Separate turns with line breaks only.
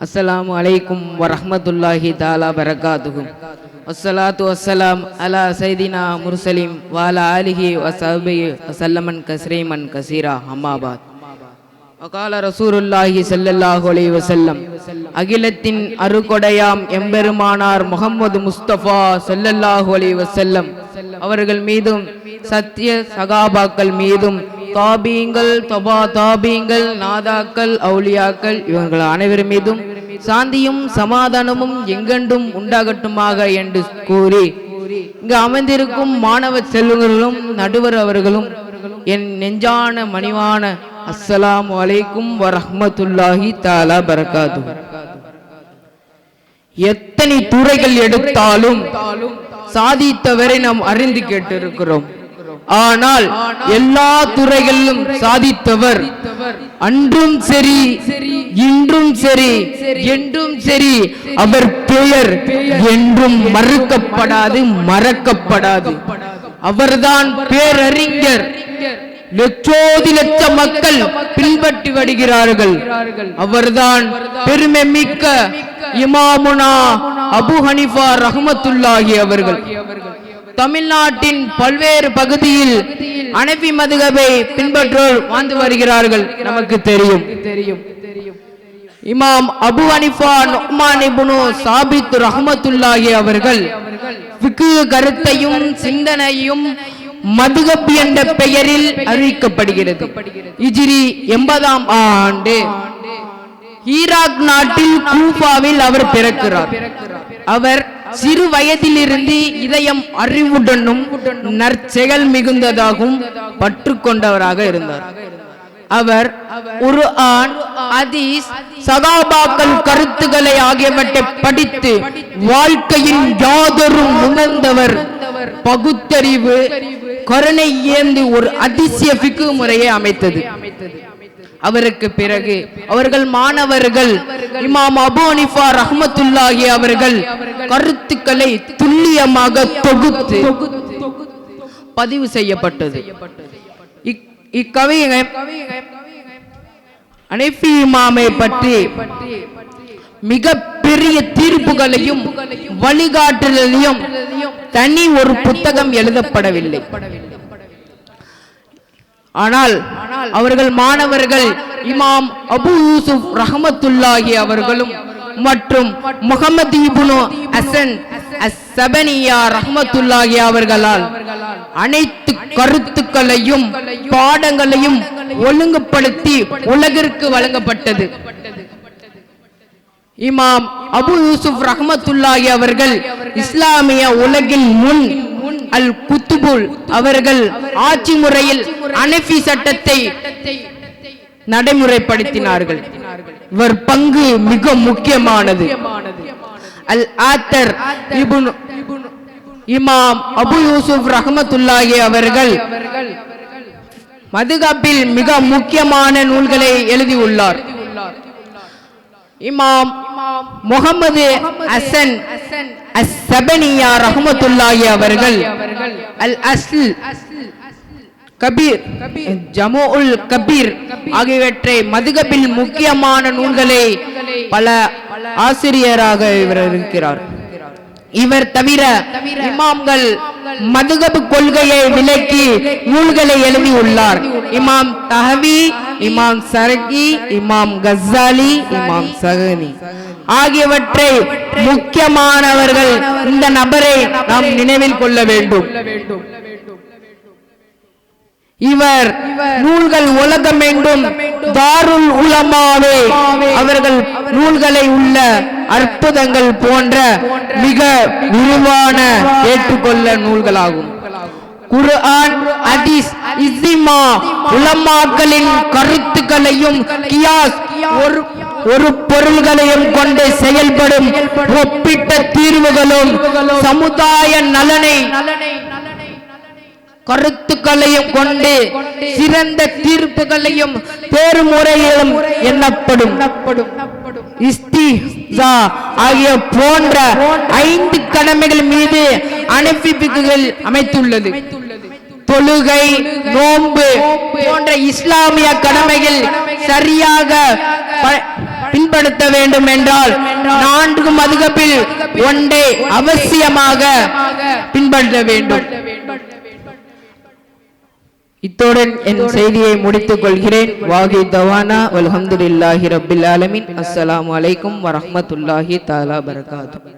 அஸ்ஸலாமு அலைக்கும் வரஹ்மத்துல்லாஹி தஆலா பரகாத்துஹு. வஸ்ஸலாத்து வஸ்ஸலாம் அலா சைதினா முர்சலிம் வஅலா ஆலிஹி வஸஹ்பிஹி வஸல்லமன் கஸ்ரீமன் கஸீரா. அம்மாபாத். வகால ரசூலுல்லாஹி ஸல்லல்லாஹு அலைஹி வஸல்லம், அகிலத்தின் அருகொடையாம் எம்பெருமானார் முஹம்மது முஸ்தபா ஸல்லல்லாஹு அலைஹி வஸல்லம் அவர்கள் மீதும் சத்திய சகாபாக்கள் மீதும் தாபீங்கள் தபா தாபீங்கள் நாதாக்கள் அவுலியாக்கள் இவர்கள் அனைவர் மீதும் சாந்தியும் சமாதானமும் எங்கெண்டும் உண்டாகட்டுமாக என்று கூறி இங்கு அமைந்திருக்கும் மாணவ செல்வங்களும் நடுவர் அவர்களும் என் நெஞ்சான மணிவான அஸ்ஸலாமு அலைக்கும் வரஹ்மத்துல்லாஹி தஆலா பரகாத்துஹு. எத்தனை துறைகள் எடுத்தாலும் சாதித்தவரை நாம் அறிந்து கேட்டிருக்கிறோம். ஆனால் எல்லா துறைகளிலும் சாதித்தவர் அன்றும் சரி இன்றும் சரி என்றும் சரி அவர் பெயர் என்றும் மறுக்கப்படாது, மறக்கப்படாது. அவர்தான் பேரறிஞர். லட்சோதி லட்ச மக்கள் பின்பற்றி வருகிறார்கள். அவர்தான் பெருமை மிக்க இமாமுனா அபு ஹனீஃபா ரஹ்மத்துல்லாஹி அவர்கள். தமிழ்நாட்டின் பல்வேறு பகுதியில் ஹனஃபி மதுஹபை பின்பற்றோர் வாழ்ந்து வருகிறார்கள். நமக்கு தெரியும். இமாம் அபு ஹனீஃபா நுஅ்மான் இப்னு சாபித் ரஹ்மத்துல்லாஹி அவர்கள் ஃபிக்ஹ் கருத்தையும் சிந்தனையும் மதுஹப் என்ற பெயரில் அறிவிக்கப்படுகிறது. ஹிஜ்ரி 80ஆம் ஆண்டு ஈராக் நாட்டில் கூஃபாவில் அவர் பிறக்கிறார். அவர் சிறு வயதிலிருந்து இதயம் அறிவுடனும் நற்செயல் மிகுந்ததாகவும் பற்று கொண்டவராக இருந்தார். அவர் குர்ஆன், ஹதீஸ், சகாபாக்கள் கருத்துக்களை ஆகியவற்றை படித்து வாழ்க்கையின் யாதொரும் உணர்ந்தவர். பகுத்தறிவு கருணை ஏந்து ஒரு அதிசய ஃபிக்ஹ் முறையை அமைத்தது. அவருக்கு பிறகு அவர்கள் மாணவர்கள் இமாம் அபு ஹனீஃபா ரஹ்மத்துல்லாஹி அவர்கள் கருத்துக்களை துல்லியமாக தொகுத்து பதிவு செய்யப்பட்டது. இக்கவிதை ஹனஃபி இமாமை பற்றி மிக பெரிய தீர்ப்புகளையும் வழிகாட்டுதலையும் தனி ஒரு புத்தகம் எழுதப்படவில்லை. ஆனால் அவர்கள் மாணவர்கள் இமாம் அபு யூசுப் ரஹ்மத்துல்லாஹி அவர்களும் மற்றும் முஹம்மது இப்னு ஹசன் அஸ்-ஸபனியா ரஹ்மத்துல்லாஹி அவர்களால் அனைத்து கருத்துக்களையும் பாடங்களையும் ஒழுங்குபடுத்தி உலகிற்கு வழங்கப்பட்டது. இமாம் அபு யூசுப் ரஹ்மத்துல்லாஹி அவர்கள் இஸ்லாமிய உலகின் முன் அல் குத்துபுல் அவர்கள் ஆட்சி முறையில் ஹனஃபி சட்டத்தை நடைமுறைப்படுத்தினார்கள். இவர் பங்கு மிக முக்கியமானது. அல் ஆத்தர் இப்னு இமாம் அபு யூசுப் ரஹ்மத்துல்லாஹி அவர்கள் மதுஹபில் மிக முக்கியமான நூல்களை எழுதியுள்ளார். இமாம் முஹம்மது ஹசன் அஸ்-ஸபனியா ரஹ்மத்துல்லாஹி அவர்கள் அல் அஸ்ல் கபீர், ஜமுஉல் கபீர் ஆகியவற்றை மதுஹபில் முக்கியமான நூல்களை பல ஆசிரியராக இவர் இருக்கிறார். இவர் தவிர இமாம்கள் மதுஹப் கொள்கையை விளக்கி நூல்களை எழுதியுள்ளார். இமாம் தஹவி, இமாம் சரகி, இமாம் கஸ்ஸாலி, இமாம் சகனி ஆகியவற்றை முக்கியமானவர்கள். இந்த நபரை நாம் நினைவில் கொள்ள வேண்டும். இவர் நூல்கள் உலகமெங்கும் தாருல் உலமாவே அவர்கள் நூல்களை உள்ள அற்புதங்கள் போன்ற மிக விரிவான ஏற்றுக்கொள்ள நூல்களாகும். குர்ஆன், ஹதீஸ், இஜ்மா, உலமாக்களின் கருத்துக்களையும் கியாஸ் ஒரு பொருள்களையும் கொண்டு செயல்படும் ஒப்பிட்ட தீர்வுகளும் சமுதாய நலனை கருத்துக்களையும் கொண்டு சிறந்த தீர்ப்புகளையும் தேர்முறையிலும் எண்ணப்படும். இஸ்திஹ்ஸா ஆகிய போன்ற 5 கடமைகள் மீது ஹனஃபி ஃபிக்ஹ் அமைத்துள்ளது. தொழுகை, நோன்பு போன்ற இஸ்லாமிய கடமைகள் சரியாக பின்படுத்த வேண்டும் என்றால் 4 மதுகபில் ஒன்றை அவசியமாக பின்பற்ற வேண்டும். இத்துடன் என் செய்தியை முடித்துக் கொள்கிறேன். வாகி தவானா வல்ஹம்துலில்லாஹி ரப்பில் ஆலமீன். அஸ்ஸலாமு அலைக்கும் வரஹ்மத்துல்லாஹி தஆலா பரகாத்துஹு.